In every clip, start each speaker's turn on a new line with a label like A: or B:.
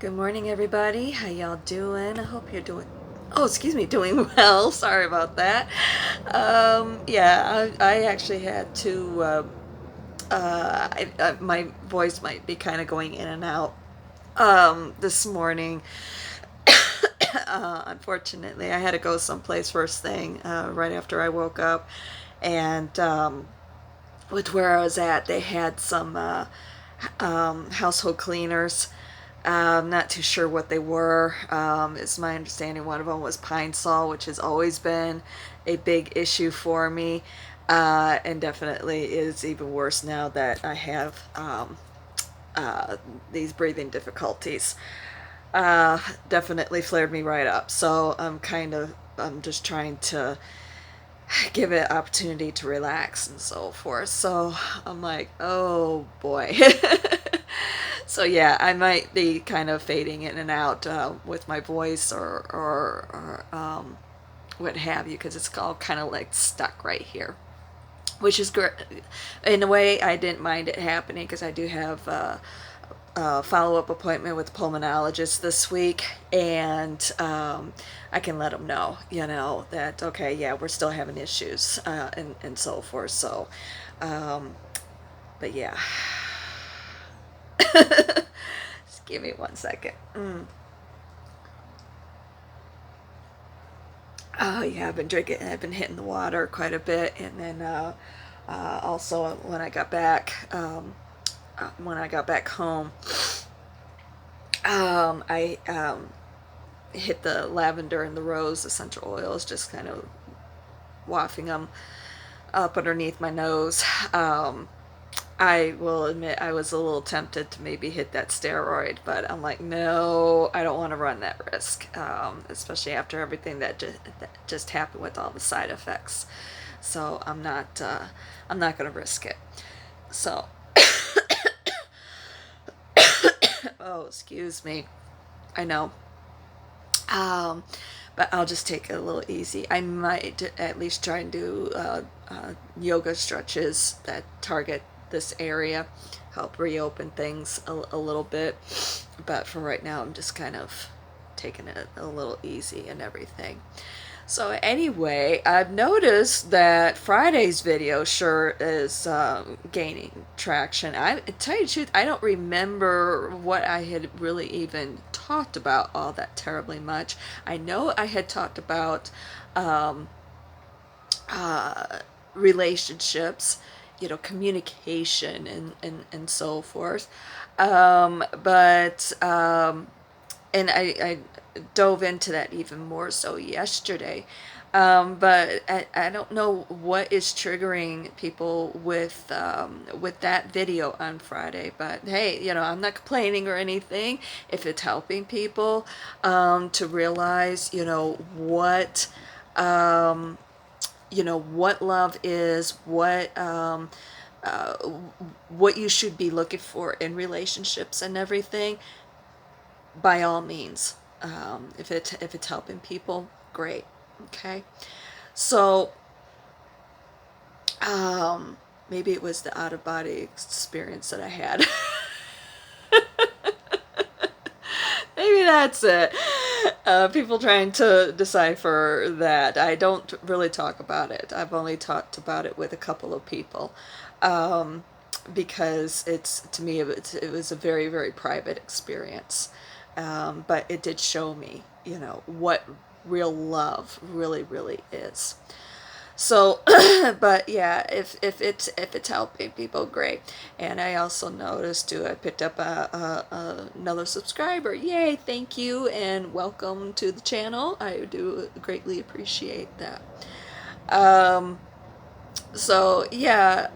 A: Good morning, everybody. How y'all doing? I hope you're doing well. Sorry about that. Yeah, I actually had to, my voice might be kind of going in and out, this morning. Unfortunately, I had to go someplace first thing, right after I woke up. And, with where I was at, they had some, household cleaners. I'm not too sure what they were. It's my understanding one of them was Pine Sol, which has always been a big issue for me, and definitely is even worse now that I have these breathing difficulties. Definitely flared me right up. So I'm just trying to give it opportunity to relax and so forth. So I'm like, oh boy. So yeah, I might be kind of fading in and out, with my voice or what have you, because it's all kind of like stuck right here, which is great. In a way, I didn't mind it happening because I do have a follow-up appointment with a pulmonologist this week, and I can let them know, that okay, yeah, we're still having issues, and so forth. So, but yeah, just give me 1 second. Oh yeah, I've been drinking. I've been hitting the water quite a bit, and then also when I got back home, I hit the lavender and the rose essential oils, just kind of wafting them up underneath my nose. I will admit I was a little tempted to maybe hit that steroid, but I'm like, no, I don't want to run that risk, especially after everything that just happened with all the side effects. So I'm not going to risk it. So, oh, excuse me. I know. Um, but I'll just take it a little easy. I might at least try and do yoga stretches that target this area, help reopen things a little bit. But for right now, I'm just kind of taking it a little easy and everything. So anyway, I've noticed that Friday's video sure is gaining traction. I tell you the truth, I don't remember what I had really even talked about all that terribly much. I know I had talked about um, uh, relationships, communication and so forth. But and I dove into that even more so yesterday. But I don't know what is triggering people with that video on Friday. But hey, I'm not complaining or anything. If it's helping people to realize, um, what love is, uh, what you should be looking for in relationships and everything, by all means. If it's helping people, great. Okay. So maybe it was the out of body experience that I had. Maybe that's it. People trying to decipher that. I don't really talk about it. I've only talked about it with a couple of people. Um, because to me, it was a very, very private experience. But it did show me, what real love really, really is. So, but yeah, if it's helping people, great. And I also noticed too, I picked up another subscriber. Yay! Thank you and welcome to the channel. I do greatly appreciate that. Um, so yeah,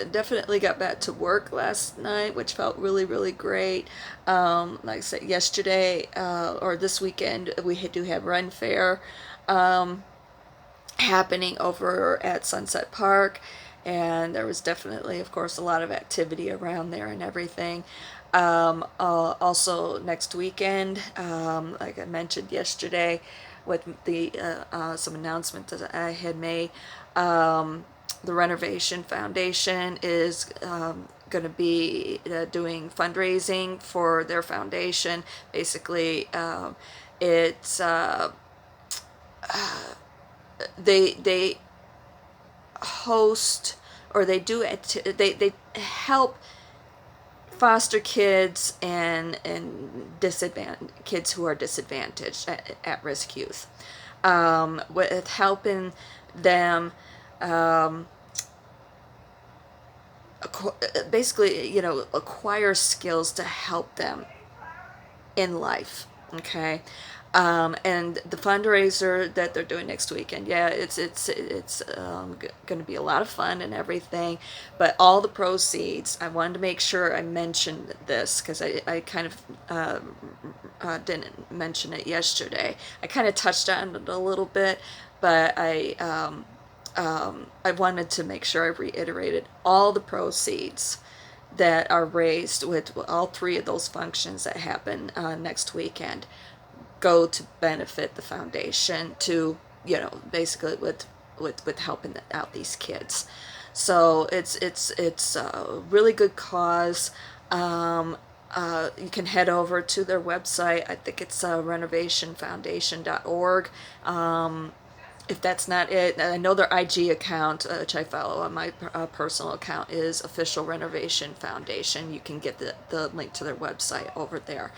A: definitely got back to work last night, which felt really, really great. Like I said, yesterday or this weekend, we do have Run Fair happening over at Sunset Park, and there was definitely, of course, a lot of activity around there and everything. Also, next weekend, like I mentioned yesterday, with the some announcements that I had made, the Renovation Foundation is going to be doing fundraising for their foundation. Basically, it's they host, or they do it. They help foster kids and disadvantaged kids who are disadvantaged, at risk youth, with helping them, um, basically, acquire skills to help them in life. Okay. And the fundraiser that they're doing next weekend, yeah, it's going to be a lot of fun and everything. But all the proceeds, I wanted to make sure I mentioned this because I kind of didn't mention it yesterday. I kind of touched on it a little bit, but I wanted to make sure I reiterated all the proceeds that are raised with all three of those functions that happen next weekend go to benefit the foundation, to basically with helping out these kids. So it's a really good cause. You can head over to their website. I think it's renovationfoundation.org. If that's not it, I know their IG account, which I follow on my personal account, is Official Renovation Foundation. You can get the link to their website over there.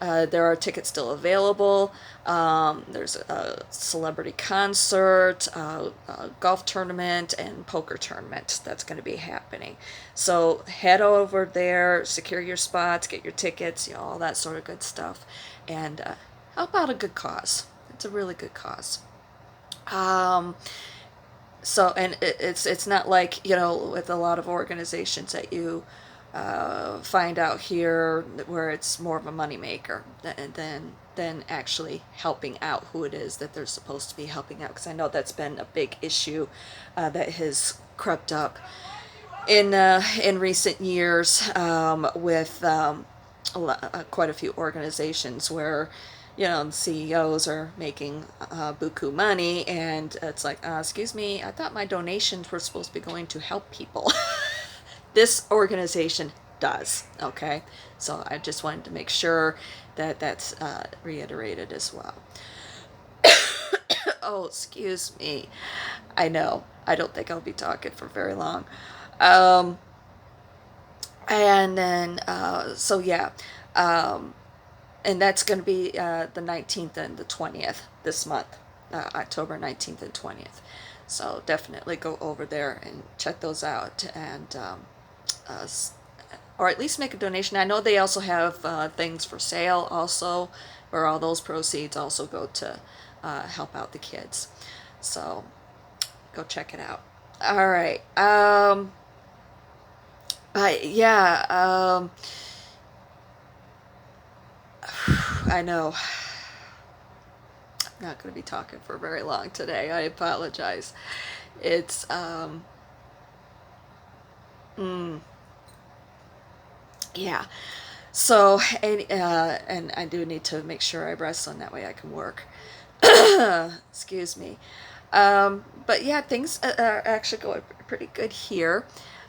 A: There are tickets still available. There's a celebrity concert, a golf tournament, and poker tournament that's going to be happening. So head over there, secure your spots, get your tickets, all that sort of good stuff, and help out a good cause. It's a really good cause. So, and it's not like, with a lot of organizations that you find out here where it's more of a moneymaker than actually helping out who it is that they're supposed to be helping out. Because I know that's been a big issue that has crept up in recent years, with quite a few organizations where the CEOs are making buku money, and it's like, excuse me, I thought my donations were supposed to be going to help people. This organization does, okay? So I just wanted to make sure that that's reiterated as well. Oh, excuse me. I know. I don't think I'll be talking for very long. And then, so yeah. And that's going to be the 19th and the 20th this month, October 19th and 20th. So definitely go over there and check those out, and or at least make a donation. I know they also have things for sale also, where all those proceeds also go to help out the kids. So go check it out. All right. But yeah. I know. I'm not going to be talking for very long today. I apologize. It's yeah. So, and I do need to make sure I rest, on that way I can work. Excuse me. But yeah, things are actually going pretty good here.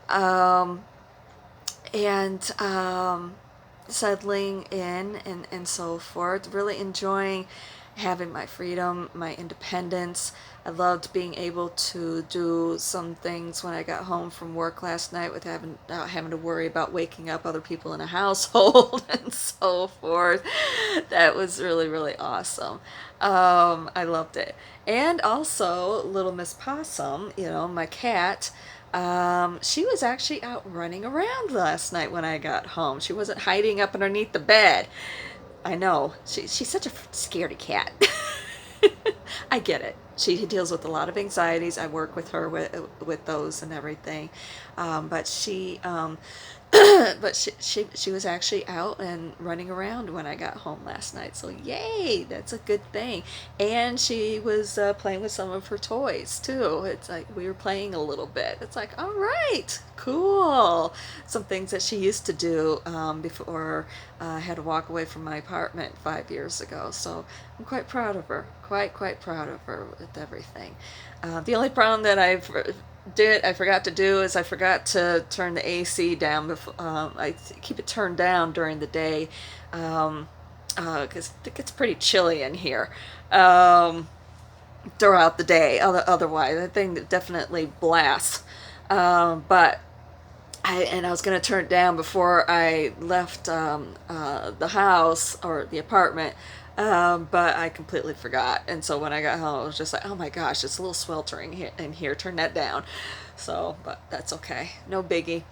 A: Um, and settling in, and so forth. Really enjoying having my freedom, my independence. I loved being able to do some things when I got home from work last night, with not having to worry about waking up other people in a household and so forth. That was really, really awesome. I loved it. And also, little Miss Possum, my cat, she was actually out running around last night when I got home. She wasn't hiding up underneath the bed. I know. She's such a scaredy cat. I get it. She deals with a lot of anxieties. I work with her with those and everything. But she but she was actually out and running around when I got home last night. So yay, that's a good thing. And she was playing with some of her toys too. It's like we were playing a little bit. It's like, all right, cool. Some things that she used to do before I had to walk away from my apartment 5 years ago. So I'm quite proud of her. Quite proud of her with everything. The only problem that I've I forgot to do is I forgot to turn the AC down before, I keep it turned down during the day, because it gets pretty chilly in here. Um, Throughout the day. Otherwise, the thing that definitely blasts. But I was gonna turn it down before I left the house or the apartment, but I completely forgot. And so when I got home, I was just like, "Oh my gosh, it's a little sweltering here in here. Turn that down." So, but that's okay. No biggie.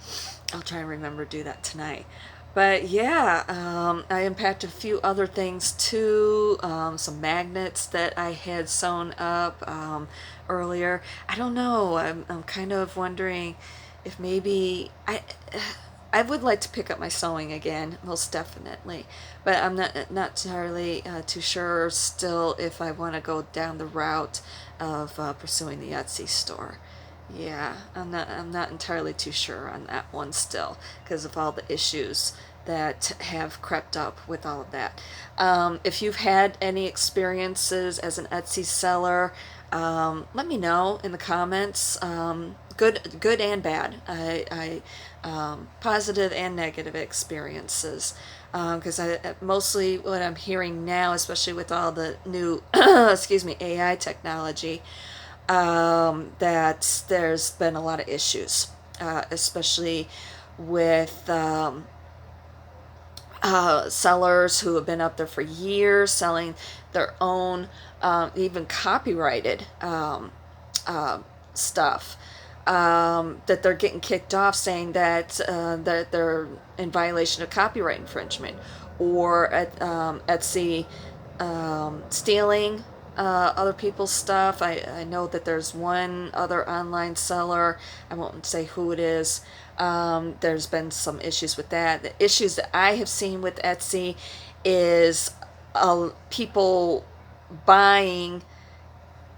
A: I'll try and remember to do that tonight. But yeah, I impacted a few other things too. Some magnets that I had sewn up earlier. I don't know. I'm kind of wondering if maybe I would like to pick up my sewing again, most definitely. But I'm not entirely too sure still if I want to go down the route of pursuing the Etsy store. Yeah, I'm not entirely too sure on that one still because of all the issues that have crept up with all of that. If you've had any experiences as an Etsy seller, let me know in the comments. Good and bad. Positive and negative experiences. Because mostly what I'm hearing now, especially with all the new, excuse me, AI technology, that there's been a lot of issues, especially with sellers who have been up there for years selling their own, even copyrighted stuff. That they're getting kicked off, saying that they're in violation of copyright infringement, or at Etsy stealing other people's stuff. I know that there's one other online seller. I won't say who it is. There's been some issues with that. The issues that I have seen with Etsy is people buying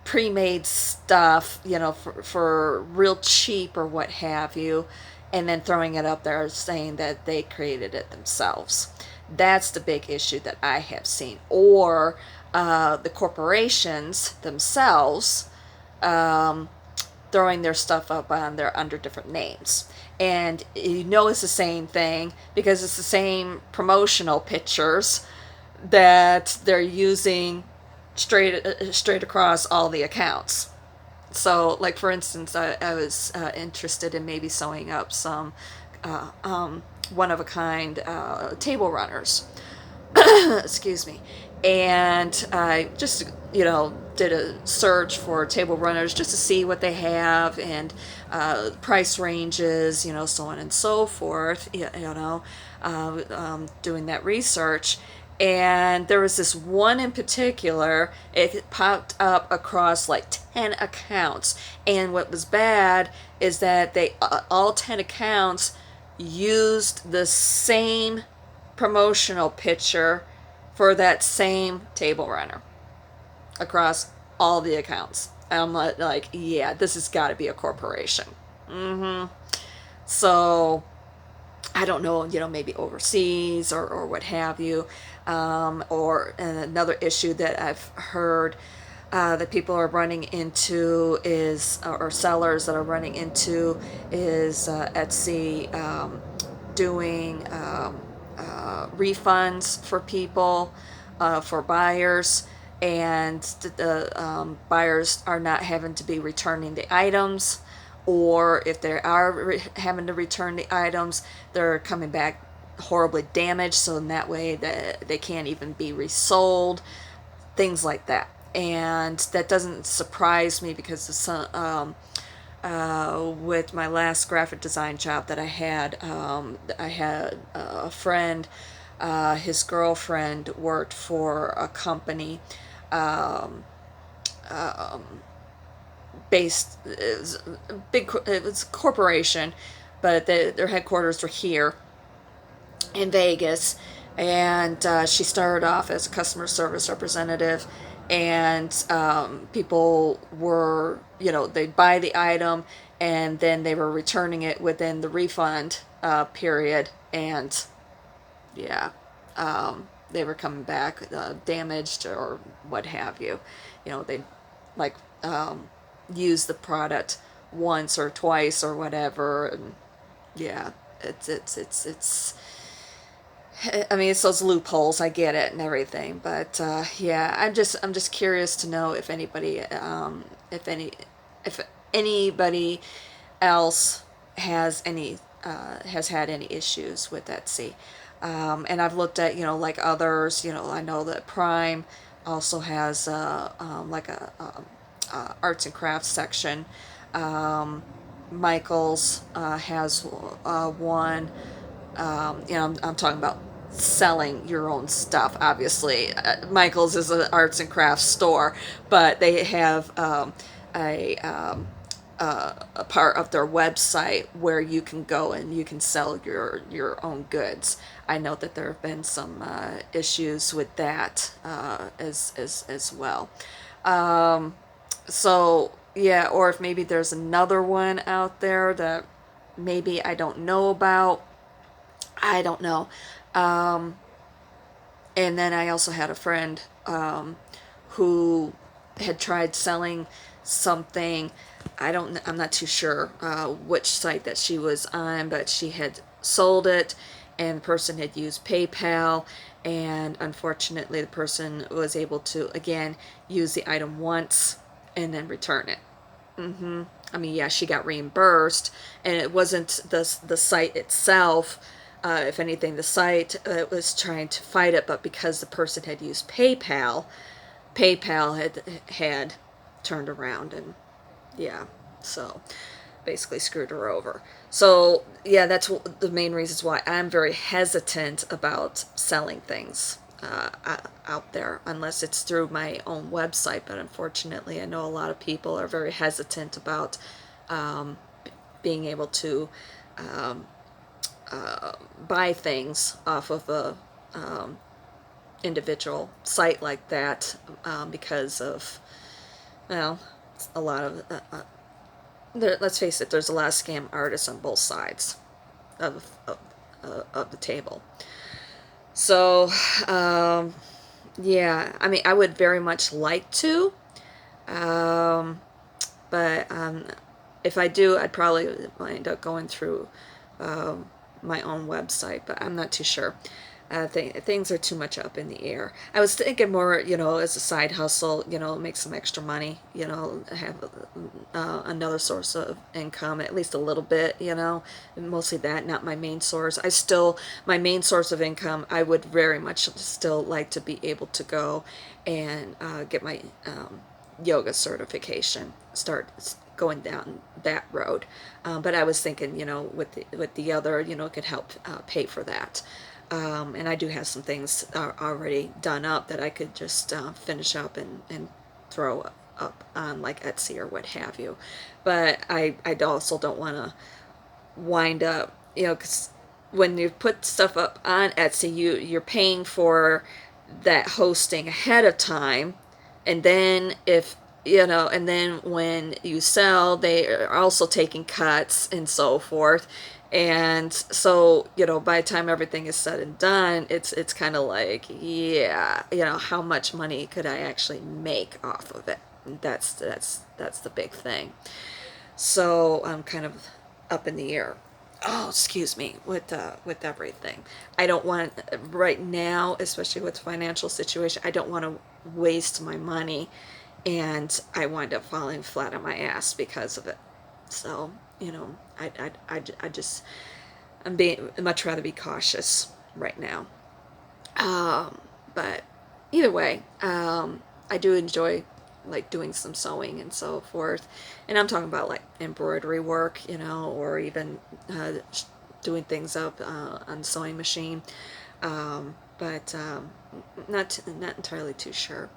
A: pre-made stuff, for real cheap or what have you, and then throwing it up there saying that they created it themselves. That's the big issue that I have seen. Or the corporations themselves throwing their stuff up on there under different names. And it's the same thing because it's the same promotional pictures that they're using straight across all the accounts. So, like for instance, I was interested in maybe sewing up some one of a kind table runners. Excuse me. And I just did a search for table runners just to see what they have and price ranges, so on and so forth. Doing that research, and there was this one in particular. It popped up across like 10 accounts, and what was bad is that they all 10 accounts used the same promotional picture for that same table runner across all the accounts. I'm like, yeah, this has got to be a corporation. So I don't know, maybe overseas or what have you. Or another issue that I've heard that people are running into is, or sellers that are running into, is Etsy doing refunds for people, for buyers, and the buyers are not having to be returning the items, or if they are having to return the items, they're coming back horribly damaged, so in that way that they can't even be resold, things like that. And that doesn't surprise me because with my last graphic design job that I had a friend, his girlfriend worked for a company um, based, it was a corporation, but their headquarters were here in Vegas, and she started off as a customer service representative, and people were, they'd buy the item, and then they were returning it within the refund period, and yeah, they were coming back damaged or what have you. They like use the product once or twice or whatever. And yeah, it's I mean, it's those loopholes. I get it and everything, but yeah, I'm just curious to know if anybody, if anybody else has had any issues with Etsy. And I've looked at, like others. I know that Prime also has like a arts and crafts section. Michaels has one. I'm talking about selling your own stuff. Obviously, Michaels is an arts and crafts store, but they have a a part of their website where you can go and you can sell your own goods. I know that there have been some issues with that as well. So yeah, or if maybe there's another one out there that maybe I don't know about. I don't know. Um, and then I also had a friend who had tried selling something. I'm not too sure which site that she was on, but she had sold it, and the person had used PayPal, and unfortunately, the person was able to again use the item once and then return it. I mean, yeah, she got reimbursed, and it wasn't the site itself. If anything, the site was trying to fight it, but because the person had used PayPal, PayPal had turned around and yeah, so basically screwed her over. So yeah, that's the main reasons why I'm very hesitant about selling things out there unless it's through my own website. But unfortunately, I know a lot of people are very hesitant about um, being able to um, buy things off of a individual site like that because of, well, a lot of let's face it, there's a lot of scam artists on both sides of the table. So yeah, I mean, I would very much like to, um, but if I do, I'd probably wind up going through um, my own website, but I'm not too sure. Things are too much up in the air. I was thinking more, as a side hustle, make some extra money, have another source of income, at least a little bit, mostly that, not my main source. My main source of income, I would very much still like to be able to go and get my yoga certification, start going down that road. But I was thinking, with the other, it could help pay for that. And I do have some things already done up that I could just finish up and throw up on like Etsy or what have you. But I also don't want to wind up, because when you put stuff up on Etsy, you're paying for that hosting ahead of time, and then and then when you sell, they are also taking cuts and so forth. And so, by the time everything is said and done, it's kind of like, yeah, how much money could I actually make off of it? That's the big thing. So I'm kind of up in the air. Oh, excuse me, with everything. I don't want right now, especially with the financial situation, I don't want to waste my money, and I wind up falling flat on my ass because of it. So, I just I'm being much rather be cautious right now. But either way, I do enjoy like doing some sewing and so forth, and I'm talking about like embroidery work, or even doing things up on sewing machine. But not entirely too sure.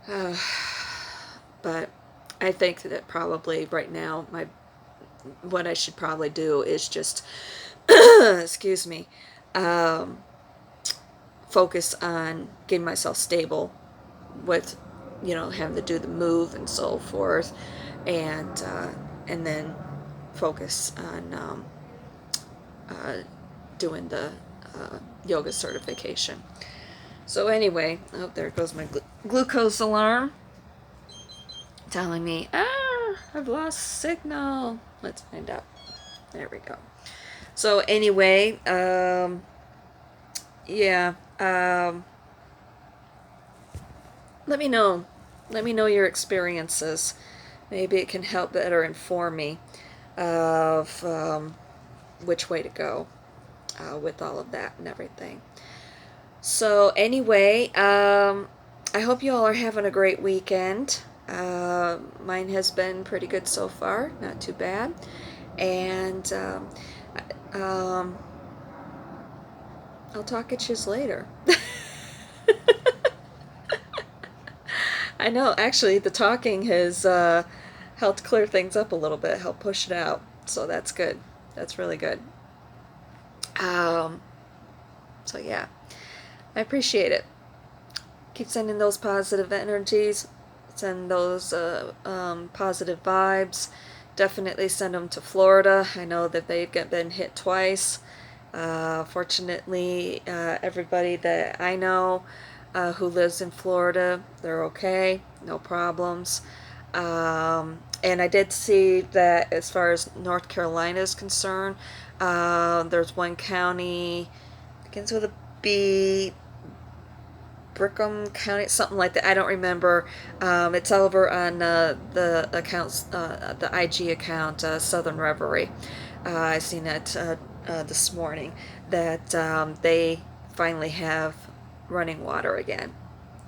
A: Uh, but I think that probably right now what I should probably do is just excuse me, um, focus on getting myself stable with having to do the move and so forth, and then focus on uh, doing the yoga certification. So anyway, oh, there goes my glucose alarm telling me, I've lost signal. Let's find out. There we go. So anyway, yeah, let me know. Let me know your experiences. Maybe it can help better inform me of which way to go with all of that and everything. So anyway, I hope you all are having a great weekend. Mine has been pretty good so far, not too bad. And I'll talk at you later. I know, actually, the talking has helped clear things up a little bit, helped push it out. So that's good. That's really good. So yeah, I appreciate it. Keep sending those positive energies, send those positive vibes. Definitely send them to Florida. I know that they've been hit twice. Fortunately, everybody that I know who lives in Florida, they're okay, no problems. And I did see that as far as North Carolina is concerned, there's one county, begins with a B, Brickham County, something like that. I don't remember. It's over on the accounts, the IG account, Southern Reverie. I seen that this morning that they finally have running water again.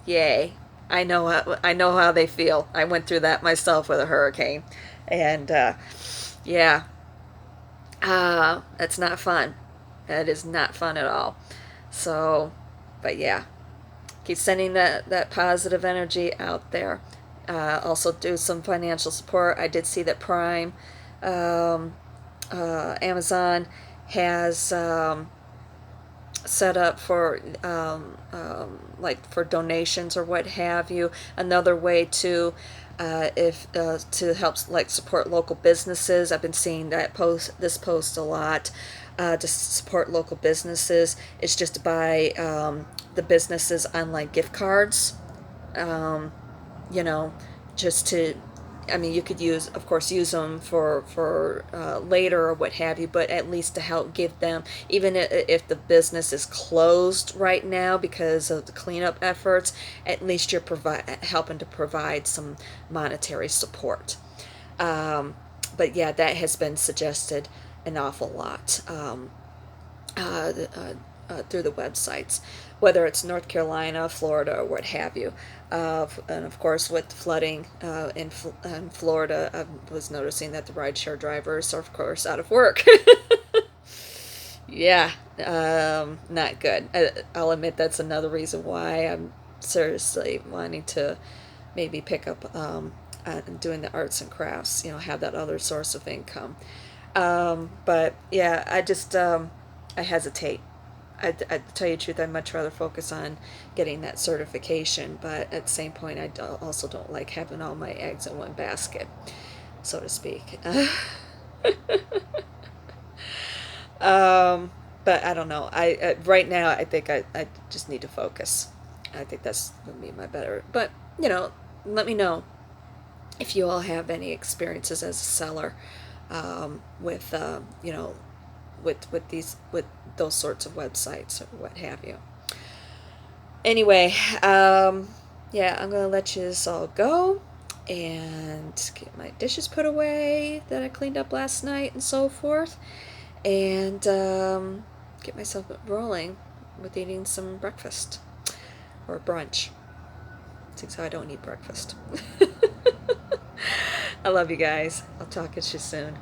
A: Yay! I know how they feel. I went through that myself with a hurricane, and yeah, that's not fun. That is not fun at all. So, but yeah, keep sending that positive energy out there. Also do some financial support. I did see that Prime, Amazon has set up for like for donations or what have you. Another way to if to help like support local businesses. I've been seeing this post a lot. To support local businesses, it's just to buy the businesses online gift cards. You know, just to, I mean, you could of course, use them for later or what have you, but at least to help give them, even if the business is closed right now because of the cleanup efforts, at least you're helping to provide some monetary support. But yeah, that has been suggested an awful lot. Through the websites, whether it's North Carolina, Florida, or what have you. And of course, with flooding in Florida, I was noticing that the rideshare drivers are, of course, out of work. Yeah, not good. I'll admit that's another reason why I'm seriously wanting to maybe pick up doing the arts and crafts, have that other source of income. But yeah, I hesitate. I tell you the truth, I'd much rather focus on getting that certification, but at the same point, also don't like having all my eggs in one basket, so to speak. But I don't know. Right now, I think I just need to focus. I think that's going to be my better. But, let me know if you all have any experiences as a seller with, with those sorts of websites or what have you. Anyway, yeah, I'm gonna let you all go and get my dishes put away that I cleaned up last night and so forth, and get myself rolling with eating some breakfast or brunch, since I don't eat breakfast. I love you guys. I'll talk to you soon.